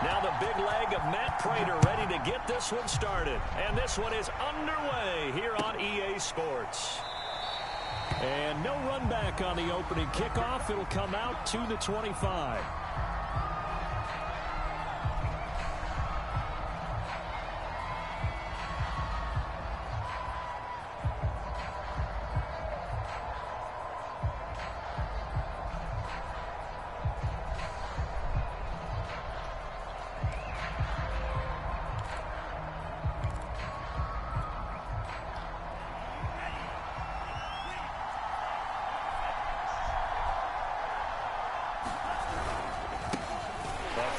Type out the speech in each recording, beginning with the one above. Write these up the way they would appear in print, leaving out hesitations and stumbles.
Now the big leg of Matt Prater ready to get this one started. And this one is underway here on EA Sports. And no run back on the opening kickoff. It'll come out to the 25.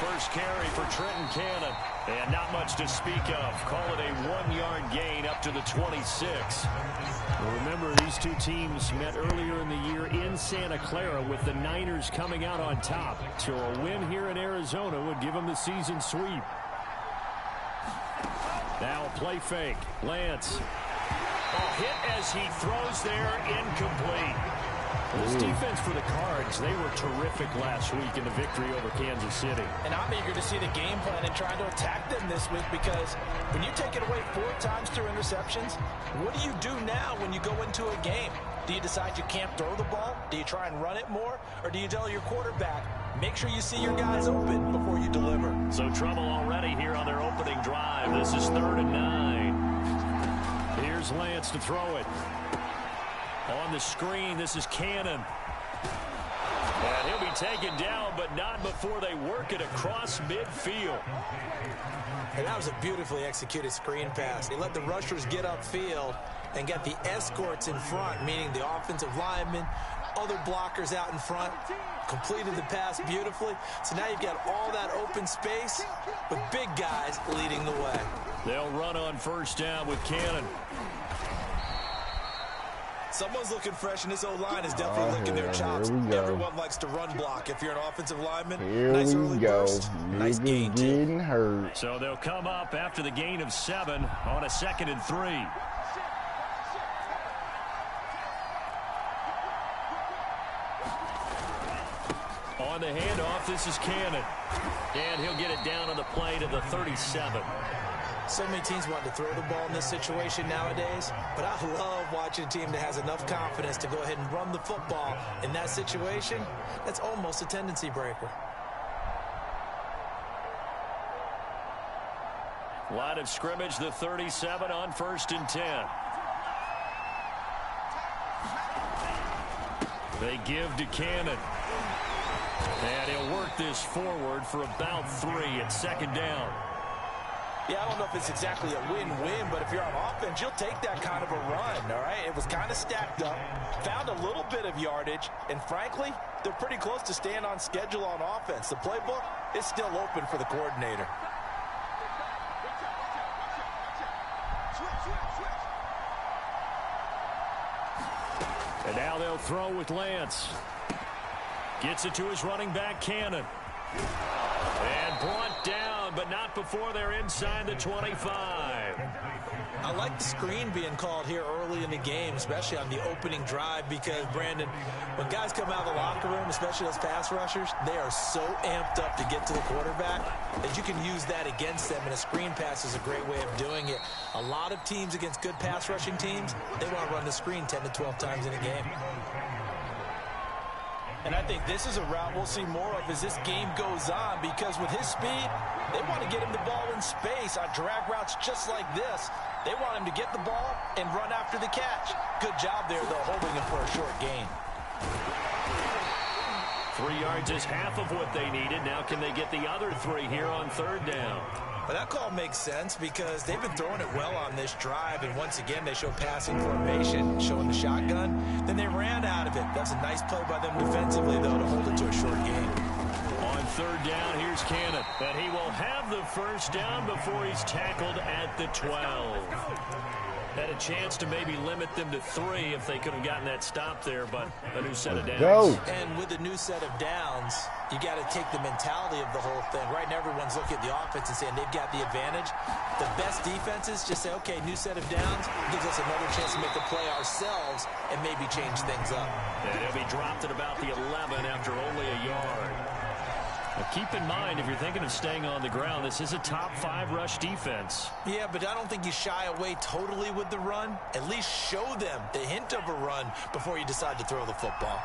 First carry for Trenton Cannon. And not much to speak of. Call it a 1-yard gain up to the 26. Well, remember, these two teams met earlier in the year in Santa Clara with the Niners coming out on top. So a win here in Arizona would give them the season sweep. Now a play fake. Lance. A hit as he throws there, incomplete. This defense for the Cards, they were terrific last week in the victory over Kansas City. And I'm eager to see the game plan and trying to attack them this week, because when you take it away 4 times through interceptions, what do you do now when you go into a game? Do you decide you can't throw the ball? Do you try and run it more? Or do you tell your quarterback, make sure you see your guys open before you deliver? So trouble already here on their opening drive. This is 3rd and 9. Here's Lance to throw it. On the screen, this is Cannon. And he'll be taken down, but not before they work it across midfield. And that was a beautifully executed screen pass. They let the rushers get upfield and get the escorts in front, meaning the offensive linemen, other blockers out in front, completed the pass beautifully. So now you've got all that open space with big guys leading the way. They'll run on first down with Cannon. Someone's looking fresh, and this O-line is definitely licking their chops. Everyone likes to run block. If you're an offensive lineman, nice early burst, nice gain too. Hurt. So they'll come up after the gain of 7 on a 2nd and 3. On the handoff, this is Cannon. And he'll get it down on the play to the 37. So many teams want to throw the ball in this situation nowadays, but I love watching a team that has enough confidence to go ahead and run the football in that situation. That's almost a tendency breaker. Line of scrimmage, the 37 on 1st and 10. They give to Cannon. And he'll work this forward for about 3 at 2nd down. Yeah, I don't know if it's exactly a win-win, but if you're on offense, you'll take that kind of a run, all right? It was kind of stacked up, found a little bit of yardage, and frankly, they're pretty close to staying on schedule on offense. The playbook is still open for the coordinator. And now they'll throw with Lance. Gets it to his running back, Cannon. And brought down, but not before they're inside the 25. I like the screen being called here early in the game, especially on the opening drive, because, Brandon, when guys come out of the locker room, especially those pass rushers, they are so amped up to get to the quarterback that you can use that against them, and a screen pass is a great way of doing it. A lot of teams against good pass rushing teams, they want to run the screen 10 to 12 times in a game. And I think this is a route we'll see more of as this game goes on, because with his speed, they want to get him the ball in space on drag routes just like this. They want him to get the ball and run after the catch. Good job there, though, holding him for a short gain. 3 yards is half of what they needed. Now can they get the other 3 here on 3rd down? But that call makes sense because they've been throwing it well on this drive, and once again they show passing formation, showing the shotgun. Then they ran out of it. That's a nice play by them defensively, though, to hold it to a short gain. On 3rd down, here's Cannon. And he will have the first down before he's tackled at the 12. Had a chance to maybe limit them to 3 if they could have gotten that stop there, but a new set of downs. Go. And with a new set of downs, you got to take the mentality of the whole thing. Right now, everyone's looking at the offense and saying they've got the advantage. The best defenses just say, okay, new set of downs gives us another chance to make a play ourselves and maybe change things up. And he'll be dropped at about the 11 after only a yard. Now keep in mind, if you're thinking of staying on the ground, this is a top 5 rush defense. Yeah, but I don't think you shy away totally with the run. At least show them the hint of a run before you decide to throw the football.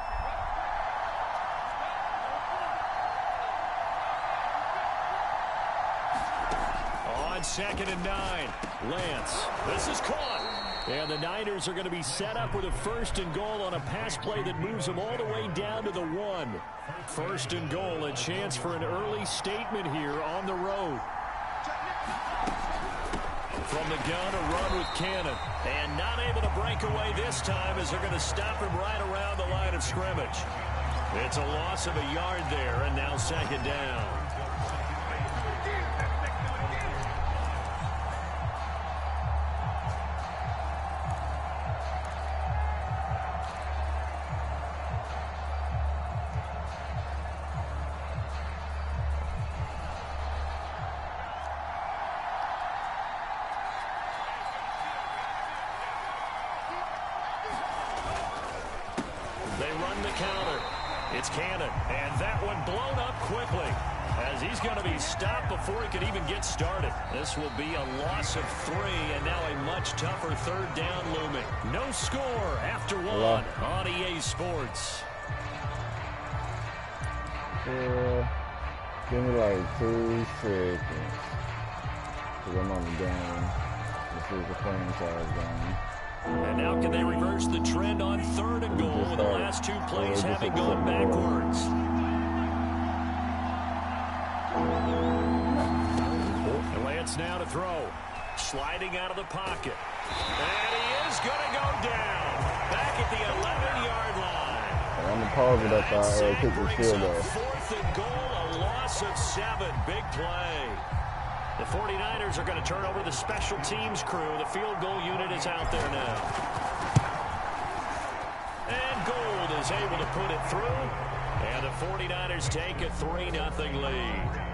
On 2nd and 9, Lance. This is caught. And the Niners are going to be set up with a 1st and goal on a pass play that moves them all the way down to the 1. 1st and goal, a chance for an early statement here on the road. From the gun, a run with Cannon. And not able to break away this time as they're going to stop him right around the line of scrimmage. It's a loss of a yard there, and now 2nd down. It's Cannon, and that one blown up quickly as he's going to be stopped before he could even get started. This will be a loss of 3, and now a much tougher 3rd down looming. No score after 1 on EA Sports. Give me like 2 seconds. Because I'm on the game. This is a franchise game. And now can they reverse the trend on 3rd and goal with the last 2 plays having gone backwards? And Lance now to throw. Sliding out of the pocket. And he is going to go down. Back at the 11-yard line. I'm going to pause it after I kick this field goal. 4th and goal, a loss of 7. Big play. The 49ers are going to turn over the special teams crew. The field goal unit is out there now. And Gould is able to put it through. And the 49ers take a 3-0 lead.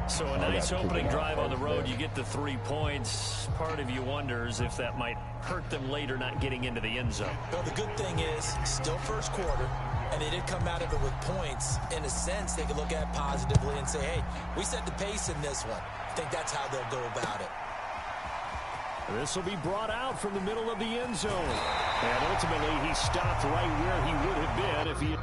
So a nice opening drive on the road. You get the 3 points. Part of you wonders if that might hurt them later not getting into the end zone. Well, the good thing is, still first quarter, and they did come out of it with points. In a sense, they can look at it positively and say, hey, we set the pace in this one. I think that's how they'll go about it. This will be brought out from the middle of the end zone. And ultimately, he stopped right where he would have been if he had...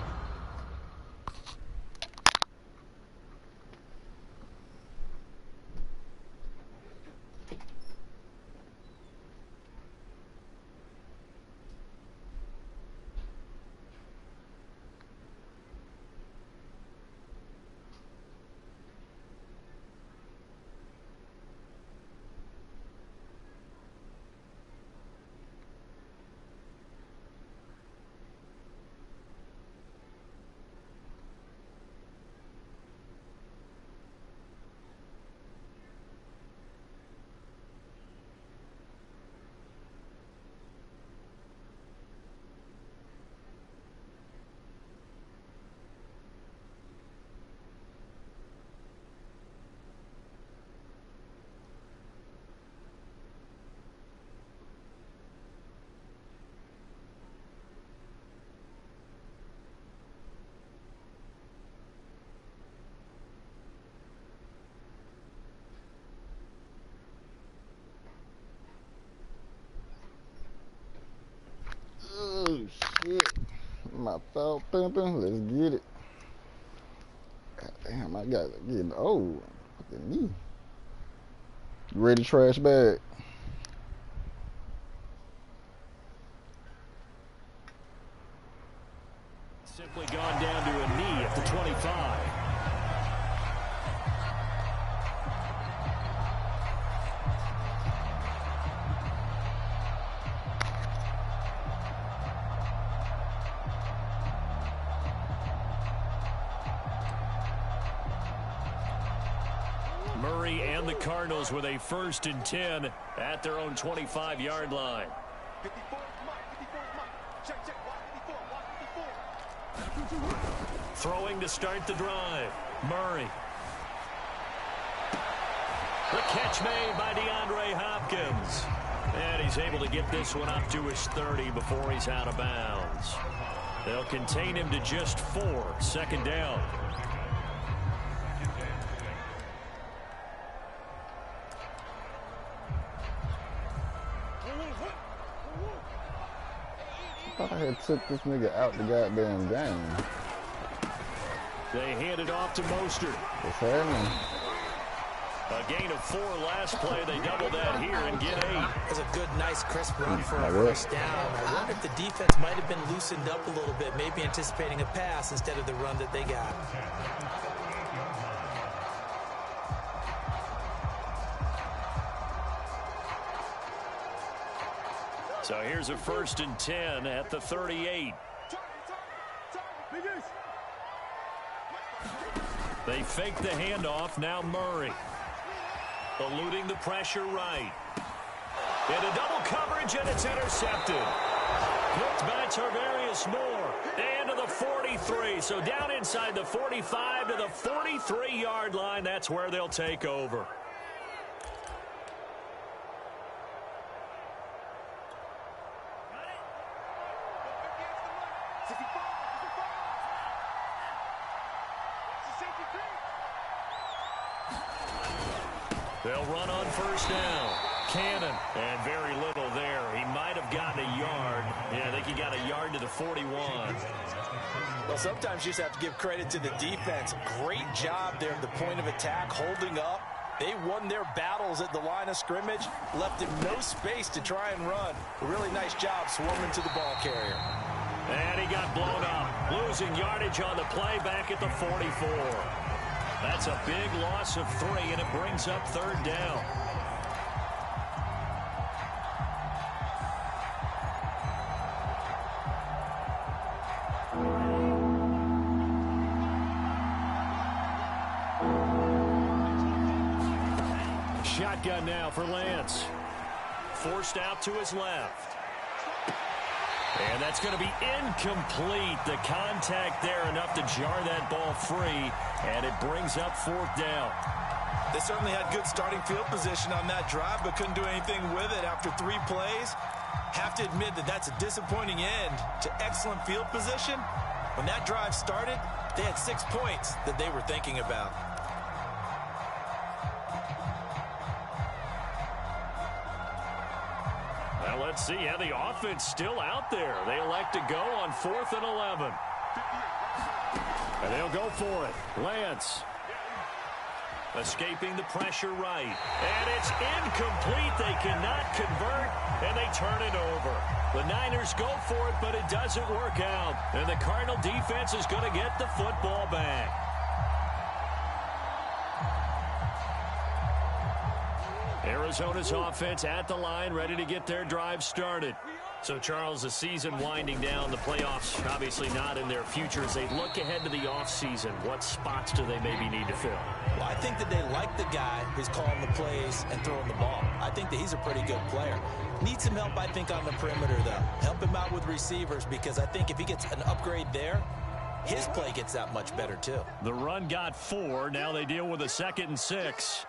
Oh, shit. My thought thumping. Let's get it. God damn, I got to get old. Look at me. You ready, trash bag? Simply gone down to a knee at the 25. Murray and the Cardinals with a 1st and 10 at their own 25-yard line. Throwing to start the drive. Murray. The catch made by DeAndre Hopkins. And he's able to get this one up to his 30 before he's out of bounds. They'll contain him to just 4. 2nd down. thought I had took this nigga out the goddamn game. They hand it off to Mostert. What's happening? A gain of 4 last play. They double that here and get 8. It's a good, nice, crisp run for a first down. I wonder if the defense might have been loosened up a little bit, maybe anticipating a pass instead of the run that they got. So here's a 1st and 10 at the 38. They fake the handoff. Now Murray. Eluding the pressure right. Into double coverage, and it's intercepted. Hooked by Tarvarius Moore. And to the 43. So down inside the 45 to the 43-yard line. That's where they'll take over. They'll run on 1st down. Cannon, and very little there. He might have gotten a yard. Yeah, I think he got a yard to the 41. Well, sometimes you just have to give credit to the defense. Great job there at the point of attack, holding up. They won their battles at the line of scrimmage, left him no space to try and run. A really nice job swarming to the ball carrier. And he got blown up, losing yardage on the play back at the 44. That's a big loss of 3, and it brings up 3rd down. Shotgun now for Lance. Forced out to his left. And that's going to be incomplete. The contact there enough to jar that ball free, and it brings up 4th down. They certainly had good starting field position on that drive, but couldn't do anything with it after 3 plays. Have to admit that that's a disappointing end to excellent field position. When that drive started, they had 6 points that they were thinking about. Well, let's see how the offense still out there. They elect to go on 4th and 11. And they'll go for it. Lance. Escaping the pressure right. And it's incomplete. They cannot convert, and they turn it over. The Niners go for it, but it doesn't work out. And the Cardinal defense is going to get the football back. Arizona's offense at the line, ready to get their drive started. So, Charles, the season winding down, the playoffs obviously not in their future. As they look ahead to the offseason, what spots do they maybe need to fill? Well, I think that they like the guy who's calling the plays and throwing the ball. I think that he's a pretty good player. Needs some help, I think, on the perimeter, though. Help him out with receivers, because I think if he gets an upgrade there, his play gets that much better, too. The run got 4. Now they deal with a 2nd and 6.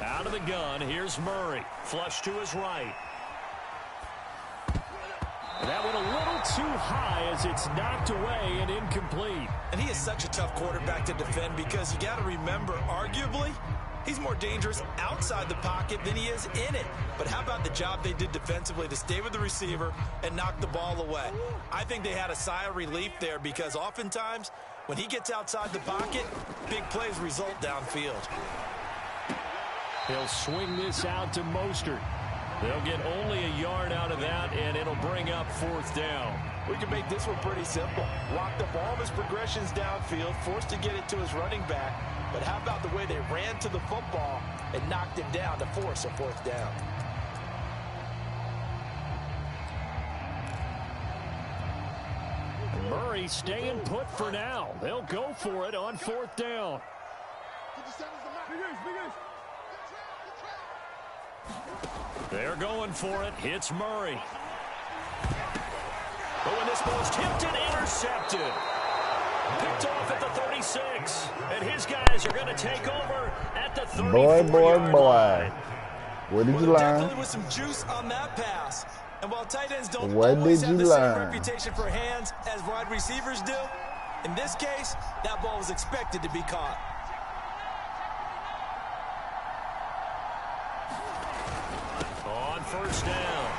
Out of the gun, here's Murray. Flush to his right. That went a little too high as it's knocked away and incomplete. And he is such a tough quarterback to defend, because you got to remember, arguably, he's more dangerous outside the pocket than he is in it. But how about the job they did defensively to stay with the receiver and knock the ball away? I think they had a sigh of relief there, because oftentimes when he gets outside the pocket, big plays result downfield. He'll swing this out to Mostert. They'll get only a yard out of that, and it'll bring up 4th down. We can make this one pretty simple. Locked up all of his progressions downfield, forced to get it to his running back. But how about the way they ran to the football and knocked him down to force a 4th down? Murray staying put for now. They'll go for it on 4th down. They're going for it. Hits Murray. But when this ball's tipped and intercepted. Picked off at the 36. And his guys are going to take over at the 34-yard line. Where did you learn? Definitely with some juice on that pass. And while tight ends don't always have the same reputation for hands as wide receivers do, in this case, that ball was expected to be caught. On 1st down.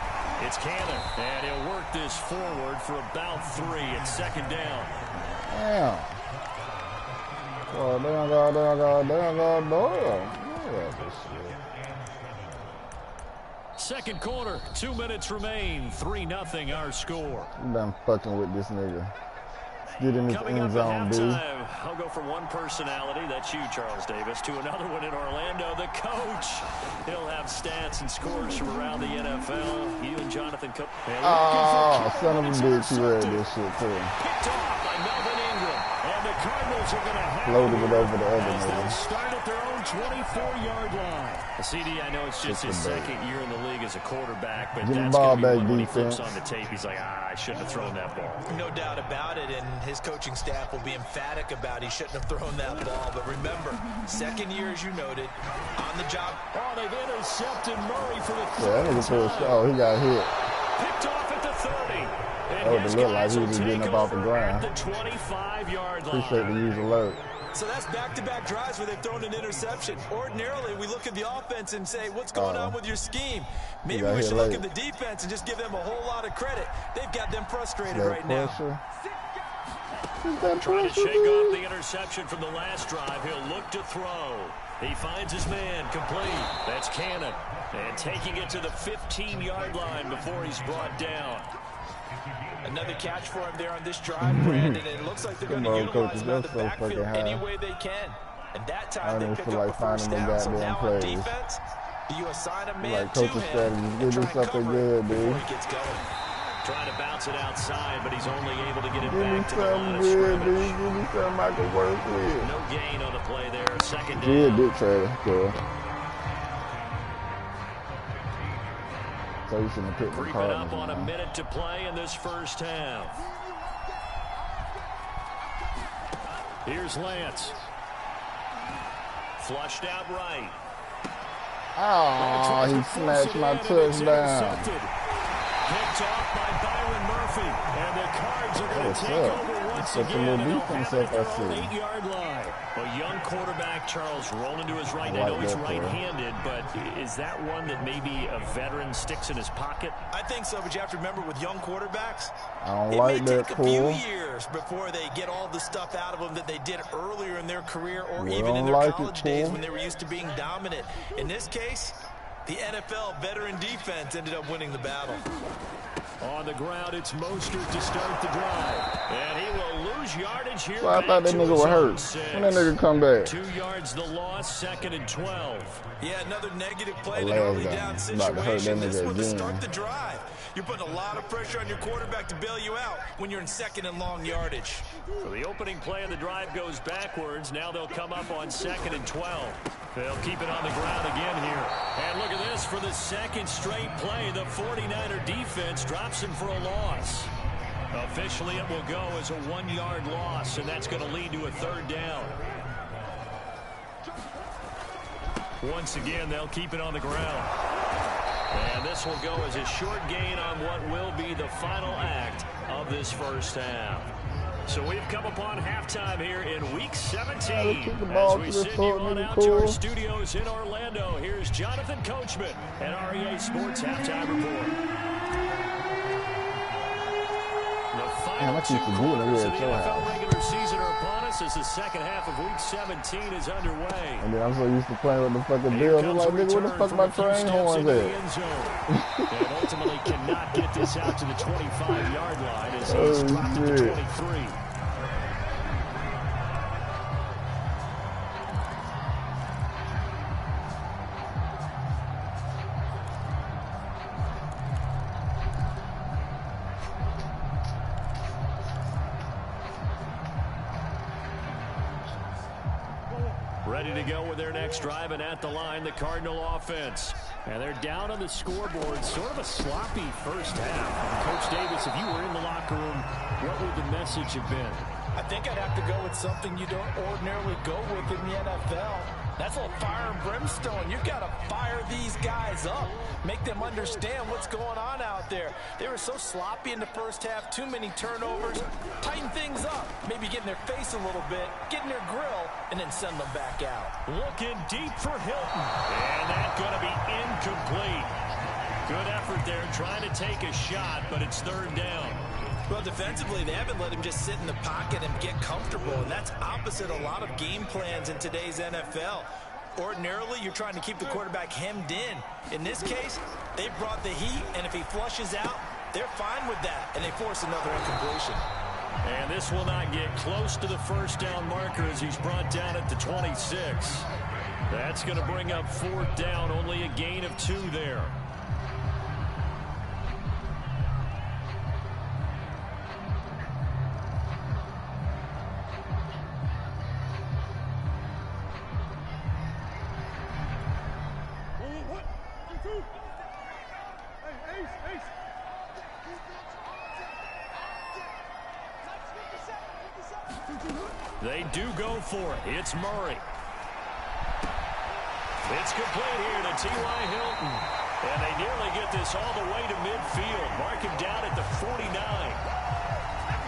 It's Cannon, and he'll work this forward for about 3. It's second down. Damn. Oh, damn. Second quarter, 2 minutes remain. 3-0 our score. You done fucking with this nigga. Get in this end zone, B. I'll go from one personality, that's you, Charles Davis, to another one in Orlando, the coach. He'll have stats and scores from around the NFL. You and Jonathan Cook. Oh, son of a bitch, he read this shit, too. Picked off by Melvin Ingram. And the Cardinals are going to have loaded it over the other nigga. Start at their own 24-yard line. CD, I know it's just his second year in the league as a quarterback, but that's going to be one when he flips on the tape. He's like, I shouldn't have thrown that ball. No doubt about it, and his coaching staff will be emphatic about he shouldn't have thrown that ball. But remember, second year, as you noted, on the job. Oh, they've intercepted Murray for the third time. Oh, he got hit. Picked off at the 30. Oh, it looked like he was getting up off the ground. The 25-yard line. Appreciate the user alert. So that's back-to-back drives where they've thrown an interception. Ordinarily, we look at the offense and say, what's going on with your scheme? Maybe we should look at the defense and just give them a whole lot of credit. They've got them frustrated right now. Trying to shake off the interception from the last drive. He'll look to throw. He finds his man complete. That's Cannon. And taking it to the 15-yard line before he's brought down. Another catch for him there on this drive, Brandon. It looks like they're going to utilize him out of the backfield any way they can. And that time they pick up a first down. So now on defense, do you assign a man to him and try and cover it before he gets going? Trying to bounce it outside, but he's only able to get it back to the line of scrimmage. Give me something I can work with. No gain on the play there. Second down. Yeah, big trailer. Cool. So you shouldn't have picked the Creeping up on a minute to play in this first half. Here's Lance. Flushed out right. Oh, he smashed my touchdown. Picked off by Byron Murphy. And the Cards are going to take over once again. And they'll have it at their own 8-yard line. A young quarterback, Charles, rolling to his right. I know he's right-handed, but is that one that maybe a veteran sticks in his pocket? I think so, but you have to remember with young quarterbacks, it may take a few years before they get all the stuff out of them that they did earlier in their career or even in their college days when they were used to being dominant. In this case, the NFL veteran defense ended up winning the battle. On the ground, it's Mostert to start the drive. And he will lose yardage here. So I thought that nigga was hurt. When that nigga come back? 2 yards the loss, second and 12. Yeah, another negative play in an early down situation. This one to start the drive. You're putting a lot of pressure on your quarterback to bail you out when you're in second and long yardage. So the opening play of the drive goes backwards. Now they'll come up on second and 12. They'll keep it on the ground again here. And look at this for the second straight play. The 49er defense drops him for a loss. Officially, it will go as a 1-yard loss, and that's going to lead to a third down. Once again, they'll keep it on the ground. And this will go as a short gain on what will be the final act of this first half. So we've come upon halftime here in Week 17. As we send you on out to our studios in Orlando, here's Jonathan Coachman and REA Sports Halftime Report. The final two quarters of the NFL regular season are upon us as the second half of Week 17 is underway. And then I'm so used to playing with the fucking Bills. I'm like, nigga, where the fuck my train horns at? And ultimately cannot get this out to the 25-yard line as he's dropped to the 23. Ready to go with their next drive, and at the line, the Cardinal offense. And they're down on the scoreboard. Sort of a sloppy first half. And Coach Davis, if you were in the locker room, what would the message have been? I think I'd have to go with something you don't ordinarily go with in the NFL. That's a little fire and brimstone. You've got to fire these guys up. Make them understand what's going on out there. They were so sloppy in the first half. Too many turnovers. Tighten things up. Maybe get in their face a little bit. Get in their grill. And then send them back out. Looking deep for Hilton. And that's going to be incomplete. Good effort there, trying to take a shot, but it's third down. Well, defensively, they haven't let him just sit in the pocket and get comfortable, and that's opposite a lot of game plans in today's NFL. Ordinarily, you're trying to keep the quarterback hemmed in. In this case, they brought the heat, and if he flushes out, they're fine with that, and they force another incompletion. And this will not get close to the first down marker as he's brought down at the 26. That's going to bring up fourth down, only a gain of 2 there. They do go for it. It's Murray. It's complete here to T.Y. Hilton. And they nearly get this all the way to midfield. Mark him down at the 49.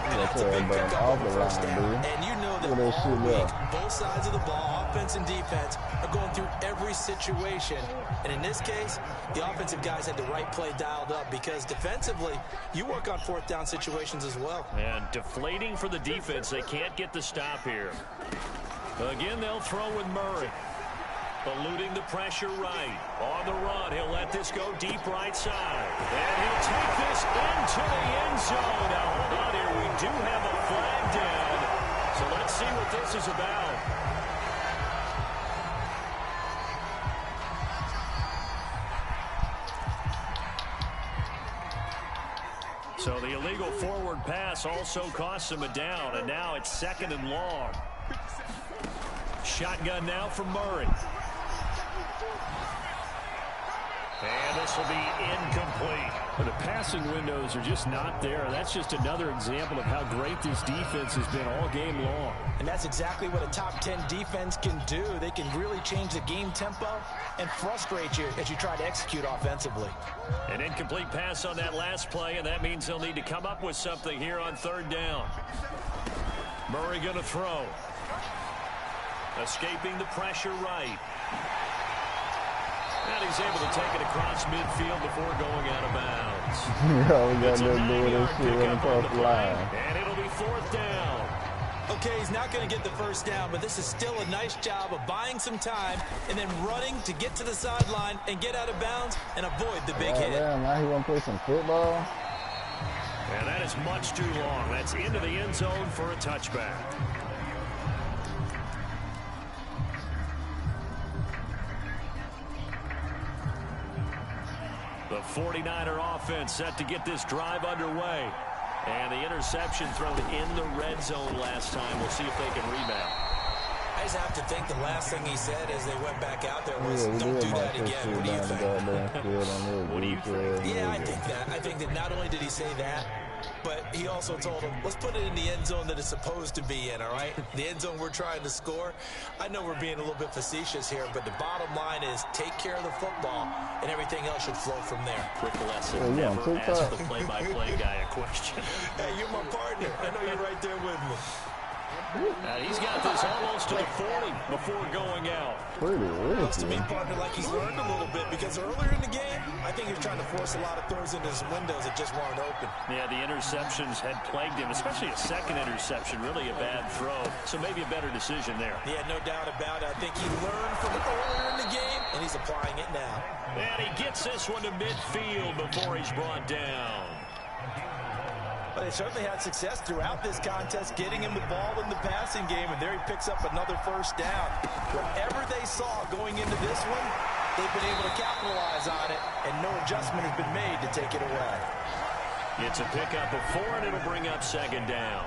And that's a big pickup on the first down. And you know that all week, both sides of the ball, offense and defense, are going through every situation. And in this case, the offensive guys had the right play dialed up because defensively, you work on fourth down situations as well. And deflating for the defense. They can't get the stop here. Again, they'll throw with Murray. Eluding the pressure right. On the run, he'll let this go deep right side. And he'll take this into the end zone. Now, hold on here. We do have a flag down. So let's see what this is about. So the illegal forward pass also costs him a down. And now it's 2nd and long. Shotgun now for Murray. And this will be incomplete. But the passing windows are just not there. That's just another example of how great this defense has been all game long. And that's exactly what a top 10 defense can do. They can really change the game tempo and frustrate you as you try to execute offensively. An incomplete pass on that last play, and that means they'll need to come up with something here on third down. Murray going to throw. Escaping the pressure right. And he's able to take it across midfield before going out of bounds. Yeah, we got to do this shit when across the line. And it'll be fourth down. Okay, he's not going to get the first down, but this is still a nice job of buying some time and then running to get to the sideline and get out of bounds and avoid the big hit. Damn, now he want to play some football? And that is much too long. That's into the end zone for a touchback. The 49er offense set to get this drive underway. And the interception thrown in the red zone last time. We'll see if they can rebound. I just have to think the last thing he said as they went back out there was, don't do that again. What do you think? What do you think? Yeah, I think that. I think that not only did he say that, but he also told him, let's put it in the end zone that it's supposed to be in, all right? The end zone we're trying to score. I know we're being a little bit facetious here, but the bottom line is take care of the football, and everything else should flow from there. Quick lesson, never ask the play-by-play guy a question. Hey, you're my partner. I know you're right there with me. He's got this almost to the 40 before going out. Looks to me, partner, like he's learned a little bit because earlier in the game, I think he was trying to force a lot of throws into his windows that just weren't open. Yeah, the interceptions had plagued him, especially a second interception, really a bad throw. So maybe a better decision there. Yeah, no doubt about it. I think he learned from earlier in the game, and he's applying it now. And he gets this one to midfield before he's brought down. But they certainly had success throughout this contest, getting him the ball in the passing game, and there he picks up another first down. Whatever they saw going into this one, they've been able to capitalize on it, and no adjustment has been made to take it away. It's a pickup of 4, and it'll bring up second down.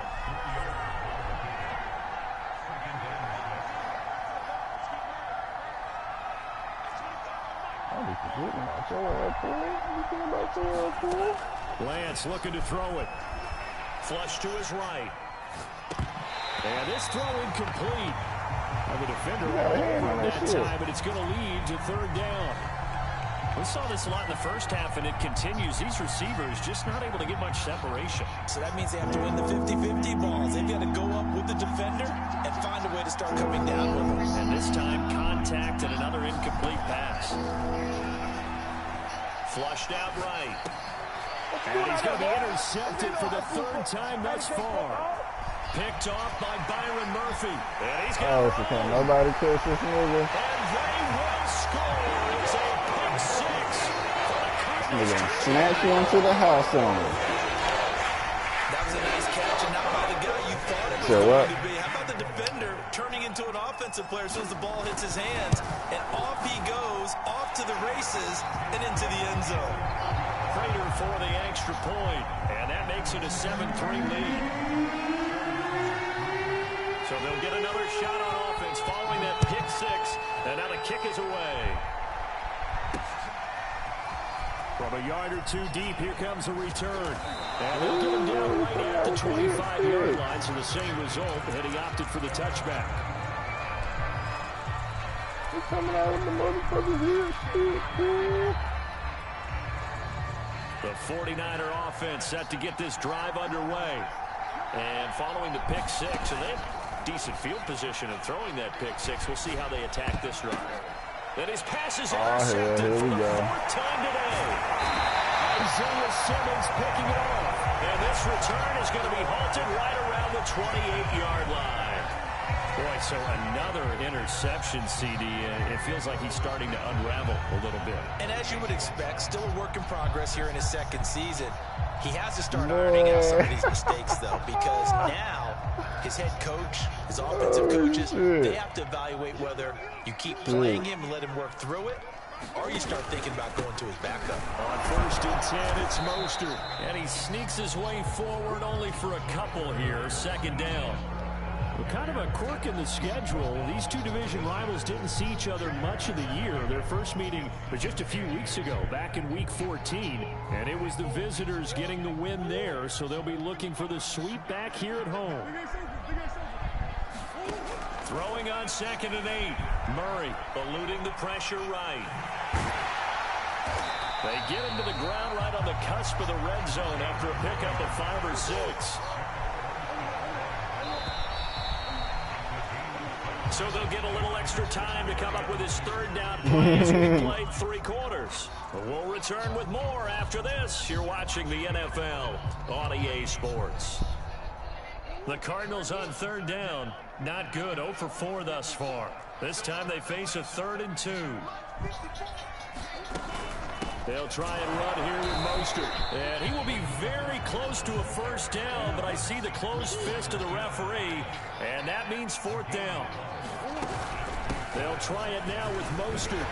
Lance looking to throw it. Flush to his right. And this throw incomplete. The defender all over that time, but it's going to lead to third down. We saw this a lot in the first half, and it continues. These receivers just not able to get much separation. So that means they have to win the 50-50 balls. They've got to go up with the defender and find a way to start coming down with them. And this time, contact and another incomplete pass. Flushed out right. And he's going to be intercepted for the third time thus far. Picked off by Byron Murphy. And he's got so can't nobody catch this nigga. And they will score. It's a pick six. Nigga snatch you into the house on it. That was a nice catch, and not by the guy you thought it was going to be. How about the defender turning into an offensive player as soon as the ball hits his hands, and off he goes, off to the races, and into the end zone. Prater for the extra point, and that makes it a 7-3 lead. So they'll get another shot on offense following that pick six, and now the kick is away. From a yard or two deep, here comes a return. And they'll get him down right at the 25-yard line, so the same result, and he opted for the touchback. He's coming out with the motherfucking here. The 49er offense set to get this drive underway. And following the pick six, and they have decent field position in throwing that pick six. We'll see how they attack this drive. Then his pass is intercepted for the fourth time today. Isaiah Simmons picking it off. And this return is going to be halted right around the 28-yard line. Boy, so another interception, CD. It feels like he's starting to unravel a little bit. And as you would expect, still a work in progress here in his second season. He has to start ironing out some of these mistakes, though, because now his head coach, his offensive coaches, they have to evaluate whether you keep playing him and let him work through it, or you start thinking about going to his backup. On 1st and 10, it's Mostert. And he sneaks his way forward only for a couple here. Second down. Well, kind of a quirk in the schedule. These two division rivals didn't see each other much of the year. Their first meeting was just a few weeks ago, back in Week 14. And it was the visitors getting the win there, so they'll be looking for the sweep back here at home. Throwing on 2nd and 8. Murray eluding the pressure right. They get him to the ground right on the cusp of the red zone after a pickup of 5 or 6. So they'll get a little extra time to come up with his third down play as we played 3 quarters. We'll return with more after this. You're watching the NFL on EA Sports. The Cardinals on 3rd down. Not good. 0 for 4 thus far. This time they face a 3rd and 2. They'll try and run here with Mostert. And he will be very close to a first down, but I see the closed fist of the referee, and that means 4th down. They'll try it now with Mostert.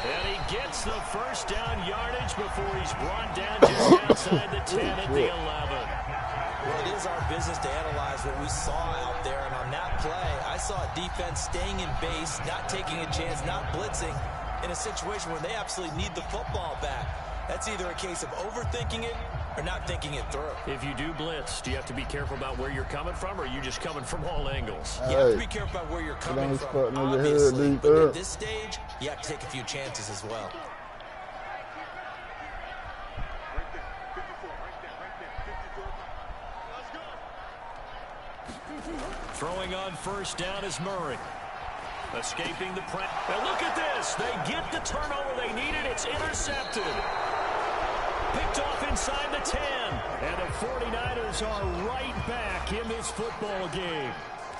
And he gets the first down yardage before he's brought down just outside the 10 at the 11. Well, it is our business to analyze what we saw out there, and on that play, I saw a defense staying in base, not taking a chance, not blitzing, in a situation where they absolutely need the football back. That's either a case of overthinking it or not thinking it through. If you do blitz, do you have to be careful about where you're coming from, or are you just coming from all angles? You have to be careful about where you're coming from, obviously, but at this stage, you have to take a few chances as well. Throwing on first down is Murray. Escaping the press. Now look at this. They get the turnover they needed. It's intercepted. Picked off inside the 10. And the 49ers are right back in this football game.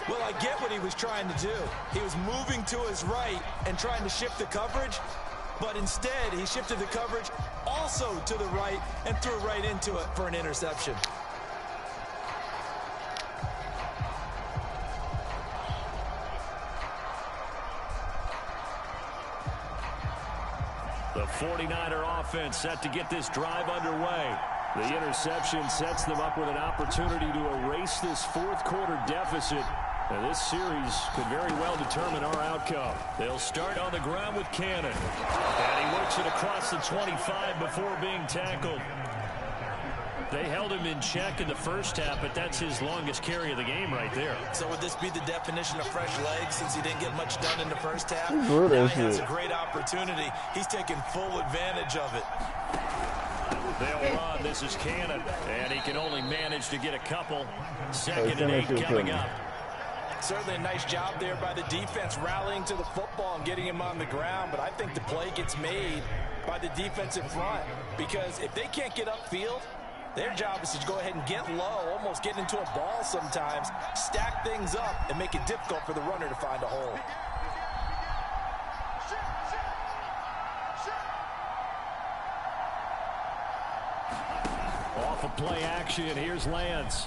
Well, I get what he was trying to do. He was moving to his right and trying to shift the coverage. But instead, he shifted the coverage also to the right and threw right into it for an interception. The 49er offense set to get this drive underway. The interception sets them up with an opportunity to erase this fourth quarter deficit. And this series could very well determine our outcome. They'll start on the ground with Cannon. And he works it across the 25 before being tackled. They held him in check in the first half, but that's his longest carry of the game right there. So would this be the definition of fresh legs since he didn't get much done in the first half? Now he has a great opportunity. He's taking full advantage of it. They'll run. This is Cannon, and he can only manage to get a couple. 2nd and 8 coming up. Certainly a nice job there by the defense rallying to the football and getting him on the ground, but I think the play gets made by the defensive front, because if they can't get upfield, their job is to go ahead and get low, almost get into a ball sometimes, stack things up, and make it difficult for the runner to find a hole. Off of play action, here's Lance.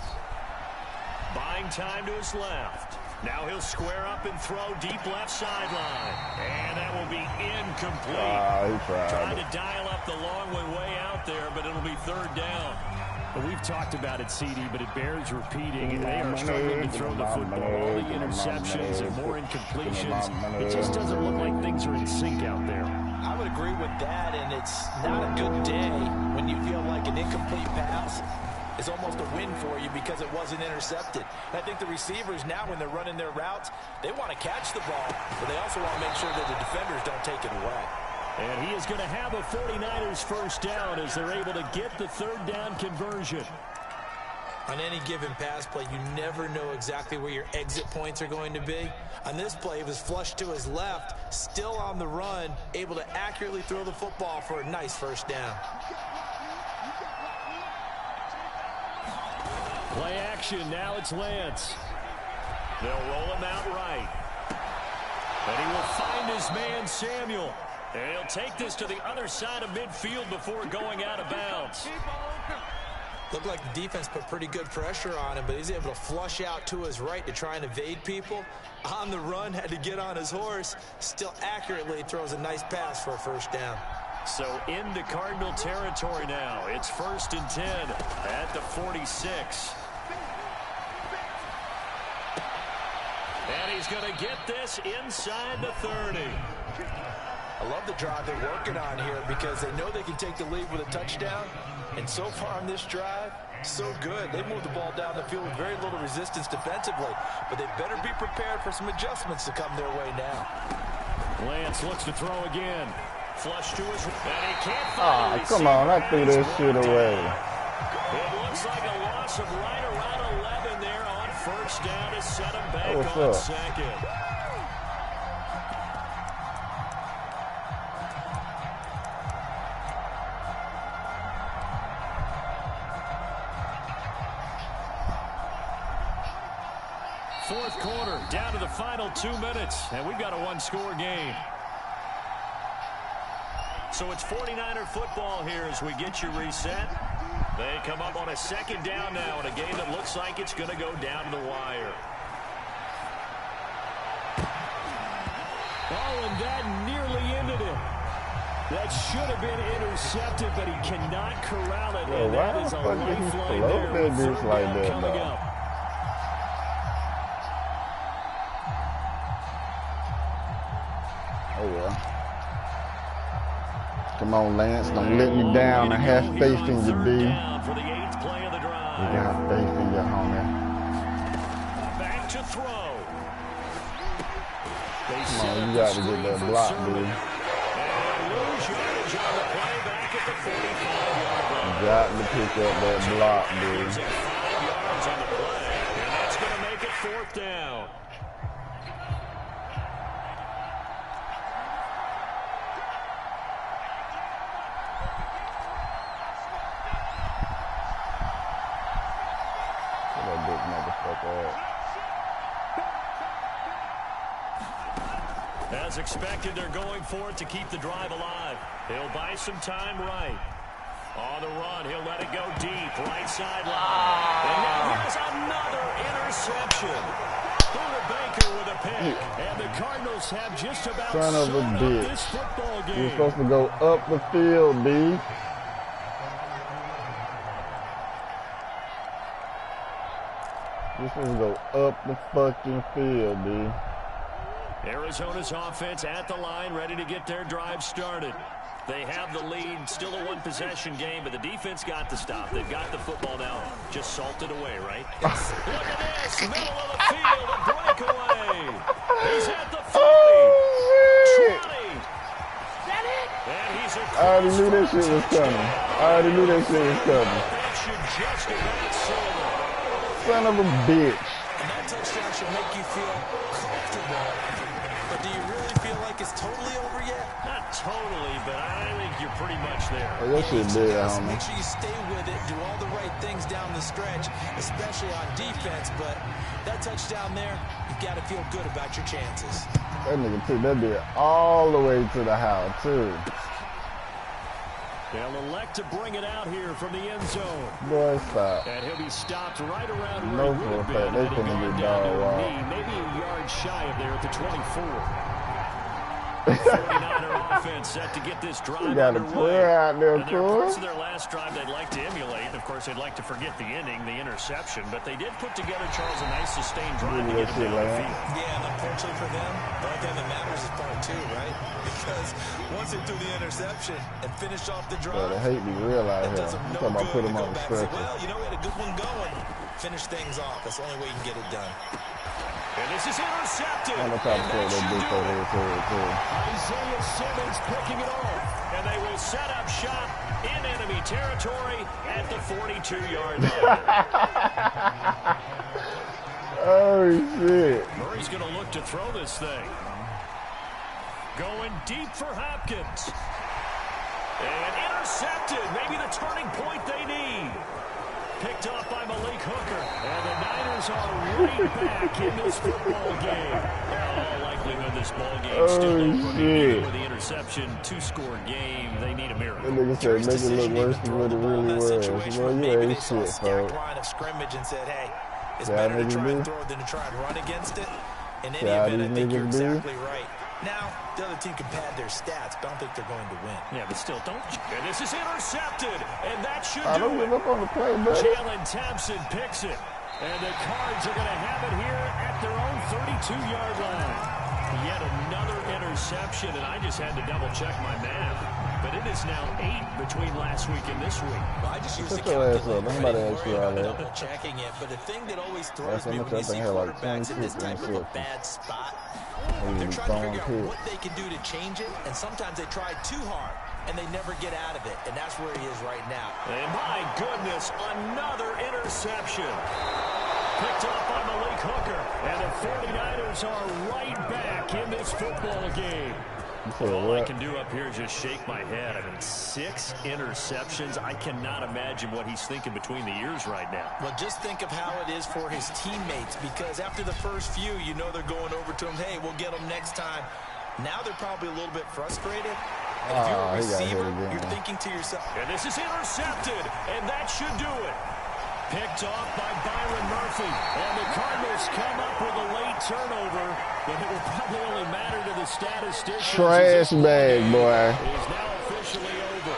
Buying time to his left. Now he'll square up and throw deep left sideline. And that will be incomplete. He Trying to dial up the long one way out there, but it'll be third down. But we've talked about it, CD, but it bears repeating. They are struggling to throw the football. All the interceptions and more incompletions. It just doesn't look like things are in sync out there. I would agree with that, and it's not a good day when you feel like an incomplete pass is almost a win for you because it wasn't intercepted. And I think the receivers now, when they're running their routes, they want to catch the ball, but they also want to make sure that the defenders don't take it away. And he is going to have a 49ers first down as they're able to get the third down conversion. On any given pass play, you never know exactly where your exit points are going to be. On this play, it was flushed to his left, still on the run, able to accurately throw the football for a nice first down. Play action, now it's Lance. They'll roll him out right. And he will find his man, Samuel. And he'll take this to the other side of midfield before going out of bounds. Looked like the defense put pretty good pressure on him, but he's able to flush out to his right to try and evade people. On the run, had to get on his horse. Still accurately throws a nice pass for a first down. So into Cardinal territory now. It's 1st and 10 at the 46. And he's going to get this inside the 30. I love the drive they're working on here because they know they can take the lead with a touchdown. And so far on this drive, so good. They moved the ball down the field with very little resistance defensively. But they better be prepared for some adjustments to come their way now. Lance looks to throw again. Flush to his... And he can't find come on, I threw this shit away. It looks like a loss of right around 11 there on first down to set him back What's on up? second. Fourth quarter, down to the final 2 minutes, and we've got a one-score game. So it's 49er football here as we get you reset. They come up on a second down now in a game that looks like it's going to go down to the wire. Oh, and that nearly ended it. That should have been intercepted, but he cannot corral it. Yo, and why that the is a fuck did he lifeline float there. that Third bitch like down that, coming though? up. Oh, well. Come on, Lance. Don't let me down. I have faith in you, B. For the 8th play of the drive. You got faith in your homie. Back to throw. They Come set on, up you the got to get screen that for block, Sermon. B. And lose yardage on the play back at the 45-yard line. You got to pick up that block, B. Losing 5 yards on the play, and that's going to make it 4th down. Where that big motherfucker at? As expected, they're going for it to keep the drive alive. He'll buy some time right. On the run, he'll let it go deep, right sideline. And now here's another interception. Buda Baker with a pick. And the Cardinals have just about Son of a sewn up bitch. this football You're game. supposed to go up the field, B. You're supposed to go up the fucking field, B. Arizona's offense at the line, ready to get their drive started. They have the lead, still a one-possession game, but the defense got the stop. They've got the football now, just salted away, right? Look at this, middle of the field, a breakaway. He's at the 40, Oh, 20. And he's I already knew that shit was coming. I already knew that shit was coming. That should just about seal it. Son of a bitch. And that touchdown should make you feel comfortable But do you really feel like it's totally over yet? Not totally, but I think you're pretty much there. Oh, that shit big, homie. Make sure you stay with it, do all the right things down the stretch, especially on defense. But that touchdown there, you've got to feel good about your chances. That nigga took that bit all the way to the house, too. They'll elect to bring it out here from the end zone. Boy, stop. And he'll be stopped right around No, where he would have for a been. fact, they Had he couldn't gone get down to dog a wild. knee, maybe a yard shy of there at the 24. 49er offense set to get this drive You got a underway. prayer out there, And there are parts cool. of their last drive they'd like to emulate. Of course, they'd like to forget the ending, the interception. But they did put together, Charles, a nice sustained drive to get them down the field. Yeah, and unfortunately for them, the only thing that matters is part two, right? Because once they threw the interception and finished off the drive, But I hate to realize it here. does them I'm no talking about good put to him go on the back and say, stretcher. well, you know, we had a good one going. Finish things off. That's the only way you can get it done. And this is intercepted. I'm gonna try to throw that bitch over here too. Isaiah Simmons picking it off. And they will set up shop in enemy territory at the 42-yard line. Oh, shit. Murray's going to look to throw this thing. Going deep for Hopkins. And intercepted. Maybe the turning point they need. Picked off by Malik Hooker. And the Niners are right back in this football game. In all likelihood, this ball game still open. Even with the interception, two-score game, they need a miracle. That nigga said make it look worse than what it really was. Well, you ain't shit, folks. Line of scrimmage and said, hey, it's Yeah, better to try and do. throw than to try and run against it. In any Yeah, event, I think you're these niggas do. exactly right. Now, the other team can pad their stats, but I don't think they're going to win. Yeah, but still, don't. And this is intercepted, and that should I don't do give it. up on the play, buddy. Jalen Thompson picks it, and the Cards are going to have it here at their own 32-yard line. Yet another interception, and I just had to double-check my math. But it is now 8 between last week and this week. Well, I just use the Put your ass calculator. up. Nobody asked you all that. Double checking it, but the thing that always throws That's how me much when I you see think I had, like, quarterbacks in this 26 type of a interceptions. bad spot, Maybe they're trying to phone figure out kid. what they can do to change it, and sometimes they try too hard, and they never get out of it, and that's where he is right now. And my goodness, another interception. Picked up by Malik Hooker, and the 49ers are right back in this football game. All I can do up here is just shake my head. I mean, 6 interceptions. I cannot imagine what he's thinking between the ears right now. Well, just think of how it is for his teammates, because after the first few, you know they're going over to him, hey, we'll get them next time. Now they're probably a little bit frustrated. And if you're a he got hit receiver, again. you're thinking to yourself, And this is intercepted, and that should do it. Picked off by Byron Murphy. And the Cardinals come up with a late turnover, but it will probably only matter to the statisticians. Trash bag, boy. It is now officially over.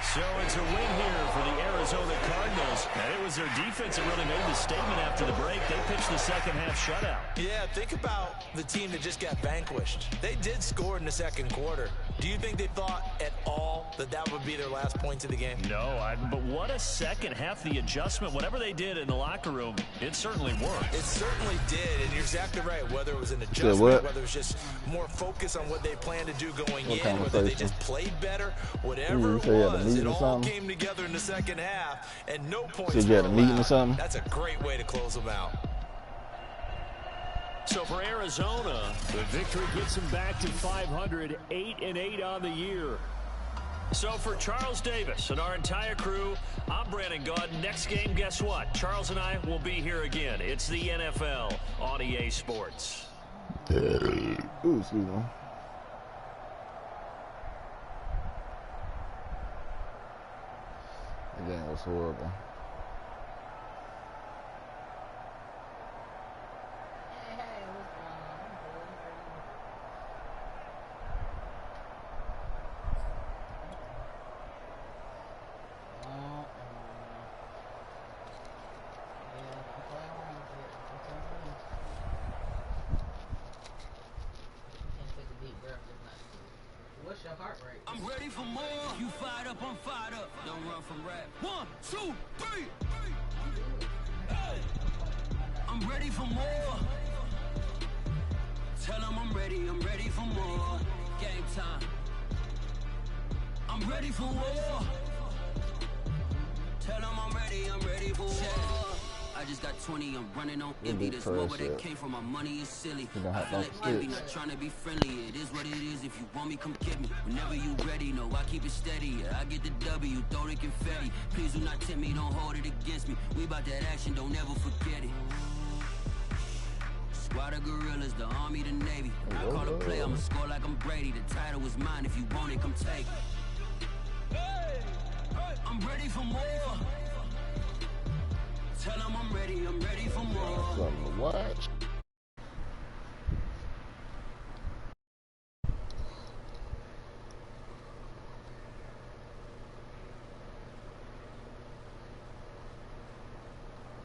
So it's a win here for the Arizona Cardinals. And it was their defense that really made the statement after the break. They pitched the second half shutout. yeah, think about the team that just got vanquished. They did score in the second quarter. Do you think they thought at all that that would be their last points of the game? No, but what a second half. The adjustment, whatever they did in the locker room, it certainly worked. It certainly did, and you're exactly right. Whether it was an what? adjustment, whether it was just more focus on what they planned to do going What in, whether they conversation? just played better, whatever You it say you had a was, meeting it or all something? came together in the second half, and no points Said you had were a meeting or allowed. something? That's a great way to close them out. So for Arizona, the victory gets them back to 500, 8-8 on the year. So for Charles Davis and our entire crew, I'm Brandon Gaud. Next game, guess what? Charles and I will be here again. It's the NFL on EA Sports. Ooh, excuse me. That game was horrible. What's your heart rate? I'm ready for more. You fired up, I'm fired up. Don't run from rap. 1, 2, 3. Hey. I'm ready for more. Tell them I'm ready for more. Game time. I'm ready for war. Tell them I'm ready for war. I just got 20, I'm running on We'll empty. do This mobile trash that shit. came from my money is silly. You don't I have feel no like envy, sticks. not trying to be friendly. It is what it is. If you want me, come get me. Whenever you ready, no, I keep it steady. Yeah, I get the W, throw the confetti. Please do not tempt me, don't hold it against me. We about that action, don't ever forget it. Squad of gorillas, the army, the navy. I call a play, I'ma score like I'm Brady. The title is mine, if you want it, come take it. I'm ready for more. Tell them I'm ready for more. Something to watch.